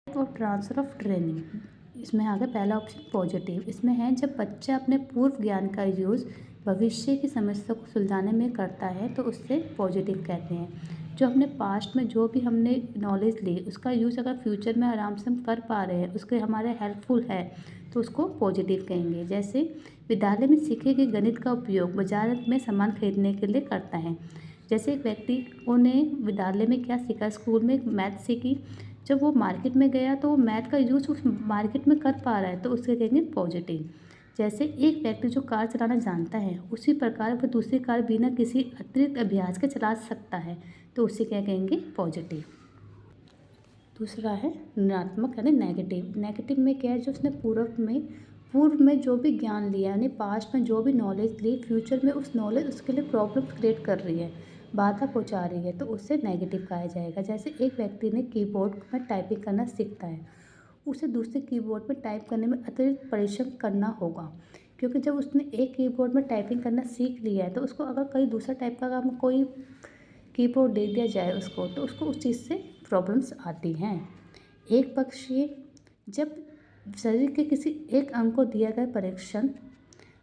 और transfer of training, इसमें आ गया पहला ऑप्शन पॉजिटिव। इसमें है जब बच्चा अपने पूर्व ज्ञान का यूज़ भविष्य की समस्या को सुलझाने में करता है तो उससे पॉजिटिव कहते हैं। जो हमने पास्ट में जो भी हमने नॉलेज ली उसका यूज़ अगर फ्यूचर में आराम से हम कर पा रहे हैं, उसके हमारे हेल्पफुल है, तो उसको पॉजिटिव कहेंगे। जैसे विद्यालय में सीखे गए गणित का उपयोग बाजार में सामान खरीदने के लिए करता है। जैसे एक व्यक्ति ने विद्यालय में क्या सीखा, स्कूल में मैथ सीखी, जब वो मार्केट में गया तो वो मैथ का यूज़ उस मार्केट में कर पा रहा है तो उसे कहेंगे पॉजिटिव। जैसे एक व्यक्ति जो कार चलाना जानता है उसी प्रकार वह दूसरी कार बिना किसी अतिरिक्त अभ्यास के चला सकता है तो उसे क्या कहेंगे, पॉजिटिव। दूसरा है ऋणात्मक यानी नेगेटिव। नेगेटिव में क्या है, जो उसने पूर्व में जो भी ज्ञान लिया यानी पास्ट में जो भी नॉलेज ली, फ्यूचर में उस नॉलेज उसके लिए प्रॉब्लम क्रिएट कर रही है, बाधा पहुंचा रही है, तो उससे नेगेटिव कहा जाएगा। जैसे एक व्यक्ति ने कीबोर्ड में टाइपिंग करना सीखता है, उसे दूसरे कीबोर्ड में टाइप करने में अतिरिक्त परिश्रम करना होगा, क्योंकि जब उसने एक कीबोर्ड में टाइपिंग करना सीख लिया है तो उसको अगर कोई दूसरा टाइप का काम कोई कीबोर्ड दे दिया जाए उसको, तो उसको उस चीज़ से प्रॉब्लम्स आती हैं। एक पक्षीय, जब शरीर के किसी एक अंग को दिया गया परीक्षण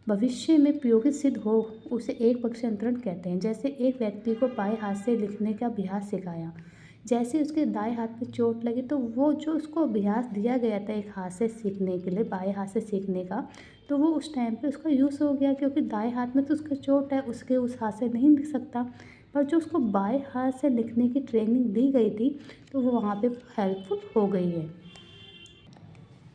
भविष्य में उपयोगी सिद्ध हो उसे एक पक्षीय अंतरण कहते हैं। जैसे एक व्यक्ति को बाएं हाथ से लिखने का अभ्यास सिखाया, जैसे उसके दाएं हाथ में चोट लगी तो वो जो उसको अभ्यास दिया गया था एक हाथ से सीखने के लिए, बाएं हाथ से सीखने का, तो वो उस टाइम पे उसका यूज़ हो गया, क्योंकि दाएं हाथ में तो उसका चोट है, उसके उस हाथ से नहीं लिख सकता, पर जो उसको बाएं हाथ से लिखने की ट्रेनिंग दी गई थी तो वो वहाँ पे हेल्पफुल हो गई है।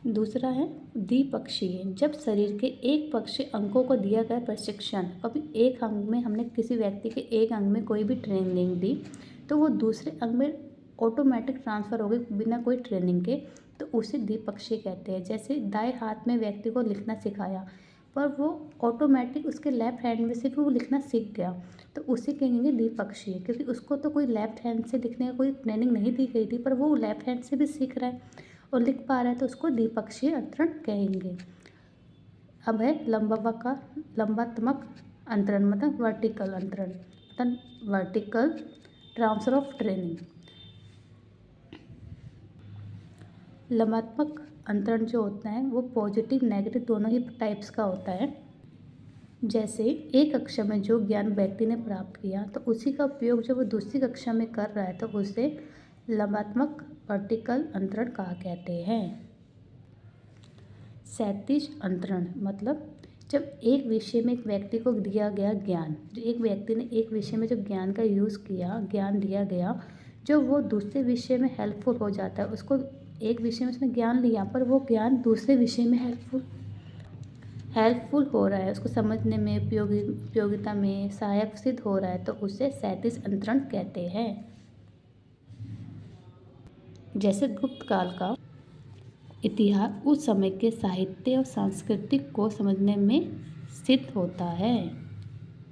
दूसरा है द्विपक्षीय, जब शरीर के एक पक्षीय अंगों को दिया गया प्रशिक्षण, कभी एक अंग में हमने किसी व्यक्ति के एक अंग में कोई भी ट्रेनिंग दी तो वो दूसरे अंग में ऑटोमेटिक ट्रांसफ़र हो गई बिना कोई ट्रेनिंग के, तो उसे द्विपक्षीय कहते हैं। जैसे दाएं हाथ में व्यक्ति को लिखना सिखाया पर वो ऑटोमेटिक उसके लेफ्ट हैंड में से भी वो लिखना सीख गया, तो उसे कहेंगे द्विपक्षीय, क्योंकि उसको तो कोई लेफ्ट हैंड से लिखने का कोई ट्रेनिंग नहीं दी गई थी पर वो लेफ्ट हैंड से भी सीख रहा है और लिख पा रहा है, तो उसको द्विपक्षीय अंतरण कहेंगे। अब है लंबात्मक अंतरण, मतलब वर्टिकल अंतरण, मतलब वर्टिकल ट्रांसफर ऑफ ट्रेनिंग। लंबात्मक अंतरण जो होता है वो पॉजिटिव नेगेटिव दोनों ही टाइप्स का होता है। जैसे एक कक्षा में जो ज्ञान व्यक्ति ने प्राप्त किया तो उसी का उपयोग जब वो दूसरी कक्षा में कर रहा है तो उसे लंबात्मक वर्टिकल अंतरण कहा कहते हैं। क्षैतिज अंतरण, मतलब जब एक विषय में एक व्यक्ति को दिया गया ज्ञान, जो एक व्यक्ति ने एक विषय में जब ज्ञान का यूज़ किया, ज्ञान दिया गया, जो वो दूसरे विषय में हेल्पफुल हो जाता है, उसको एक विषय में उसने ज्ञान लिया पर वो ज्ञान दूसरे विषय में हेल्पफुल हो रहा है, उसको समझने में उपयोगिता में सहायक सिद्ध हो रहा है, तो उसे क्षैतिज अंतरण कहते हैं। जैसे गुप्त काल का इतिहास उस समय के साहित्य और सांस्कृतिक को समझने में सिद्ध होता है।